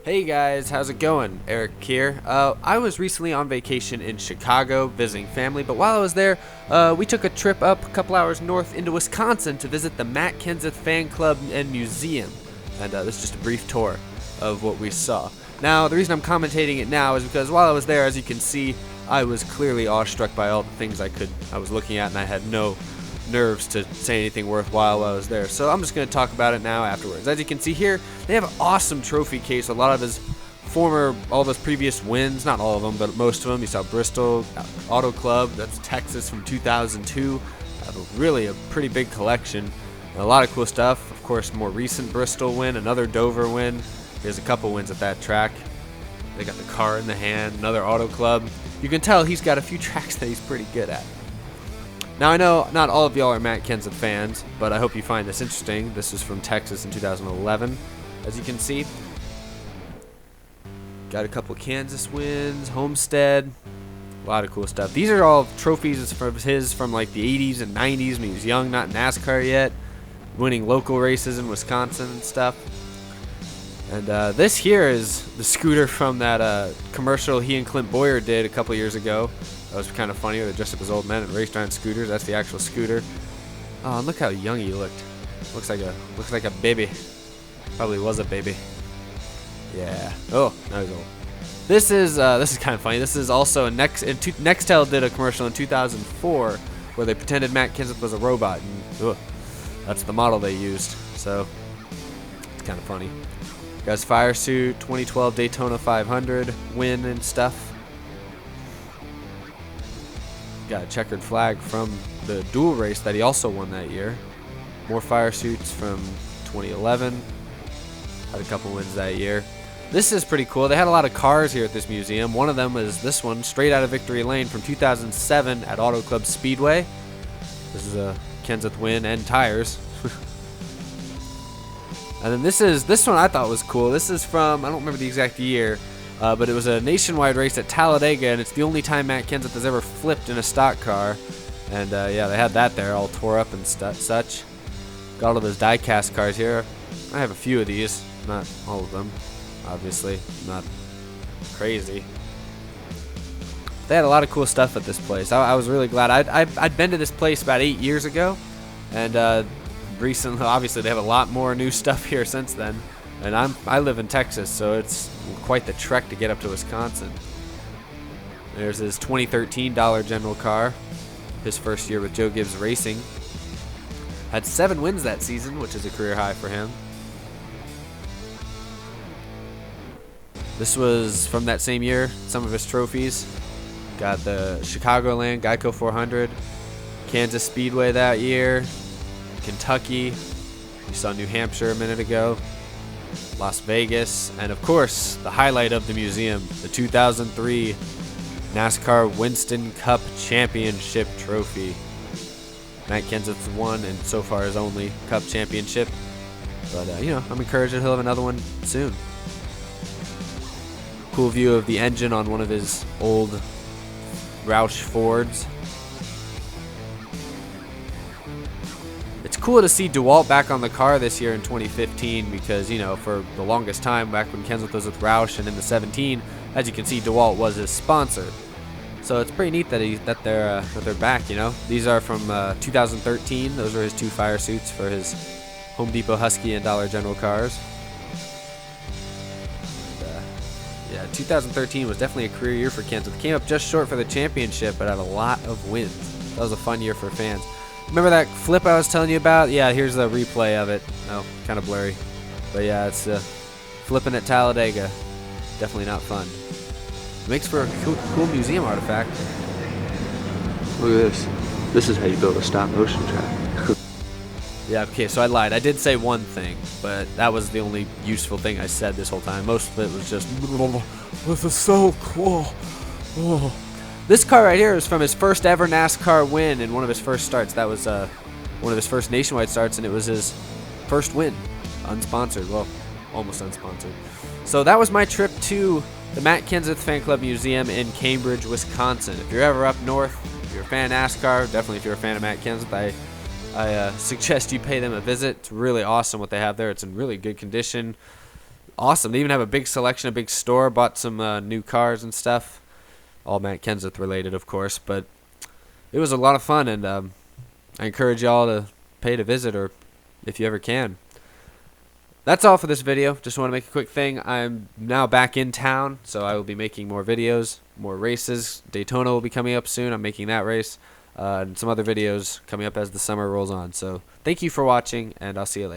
Hey guys, how's it going? Eric here. I was recently on vacation in Chicago visiting family, but while I was there, we took a trip up a couple hours north into Wisconsin to visit the Matt Kenseth Fan Club and Museum. And this is just a brief tour of what we saw. Now, the reason I'm commentating it now is because while I was there, as you can see, I was clearly awestruck by all the things I was looking at, and I had no nerves to say anything worthwhile while I was there. So I'm just going to talk about it now afterwards. As you can see here, they have an awesome trophy case. A lot of all of his previous wins, not all of them, but most of them. You saw Bristol Auto Club, that's Texas from 2002. Really a pretty big collection. And a lot of cool stuff. Of course, more recent Bristol win, another Dover win. There's a couple wins at that track. They got the car in the hand, another Auto Club. You can tell he's got a few tracks that he's pretty good at. Now, I know not all of y'all are Matt Kenseth fans, but I hope you find this interesting. This is from Texas in 2011, as you can see. Got a couple Kansas wins, Homestead, a lot of cool stuff. These are all trophies from like the 80s and 90s when he was young, not in NASCAR yet, winning local races in Wisconsin and stuff. And this here is the scooter from that commercial he and Clint Boyer did a couple years ago. That was kind of funny. They dressed up as old men and raced around scooters. That's the actual scooter. Oh, and look how young he looked. Looks like a baby. Probably was a baby. Yeah. Oh, now he's old. This is kind of funny. This is also Nextel did a commercial in 2004 where they pretended Matt Kenseth was a robot, and that's the model they used. So it's kind of funny. Got his fire suit, 2012 Daytona 500 win and stuff. Got a checkered flag from the dual race that he also won that year. More fire suits from 2011. Had a couple wins that year. This is pretty cool. They had a lot of cars here at this museum. One of them was this one, straight out of Victory Lane from 2007 at Auto Club Speedway. This is a Kenseth win and tires. And then this one I thought was cool. This is from, I don't remember the exact year, but it was a nationwide race at Talladega, and it's the only time Matt Kenseth has ever flipped in a stock car. And yeah, they had that there, all tore up and such. Got all those die-cast cars here. I have a few of these, not all of them, obviously. Not crazy. They had a lot of cool stuff at this place. I was really glad. I'd been to this place about 8 years ago, and recently, obviously, they have a lot more new stuff here since then. And I live in Texas, so it's quite the trek to get up to Wisconsin. There's his 2013 Dollar General car, his first year with Joe Gibbs Racing. Had 7 wins that season, which is a career high for him. This was from that same year, some of his trophies. Got the Chicagoland Geico 400, Kansas Speedway that year, Kentucky. You saw New Hampshire a minute ago. Las Vegas, and of course, the highlight of the museum, the 2003 NASCAR Winston Cup Championship Trophy. Matt Kenseth's won, and so far his only Cup Championship. But, I'm encouraged that he'll have another one soon. Cool view of the engine on one of his old Roush Fords. It's cool to see DeWalt back on the car this year in 2015 because, for the longest time, back when Kenseth was with Roush and in the 17, as you can see, DeWalt was his sponsor. So it's pretty neat that they're back. These are from 2013. Those are his 2 fire suits for his Home Depot Husky and Dollar General cars. Yeah, 2013 was definitely a career year for Kenseth. Came up just short for the championship, but had a lot of wins. That was a fun year for fans. Remember that flip I was telling you about? Yeah, here's the replay of it. Oh, kind of blurry. But yeah, it's flipping at Talladega. Definitely not fun. It makes for a cool museum artifact. Look at this. This is how you build a stop motion track. Yeah, okay, so I lied. I did say one thing, but that was the only useful thing I said this whole time. Most of it was just, this is so cool. Oh. This car right here is from his first ever NASCAR win in one of his first starts. That was one of his first nationwide starts, and it was his first win. Unsponsored. Well, almost unsponsored. So that was my trip to the Matt Kenseth Fan Club Museum in Cambridge, Wisconsin. If you're ever up north, if you're a fan of NASCAR, definitely if you're a fan of Matt Kenseth, I suggest you pay them a visit. It's really awesome what they have there. It's in really good condition. awesome. They even have a big selection, a big store. Bought some new cars and stuff. All Matt Kenseth related, of course. But it was a lot of fun, and I encourage y'all to pay to visit, or if you ever can. That's all for this video. Just want to make a quick thing. I'm now back in town, so I will be making more videos, more races. Daytona will be coming up soon. I'm making that race. And some other videos coming up as the summer rolls on. So thank you for watching, and I'll see you later.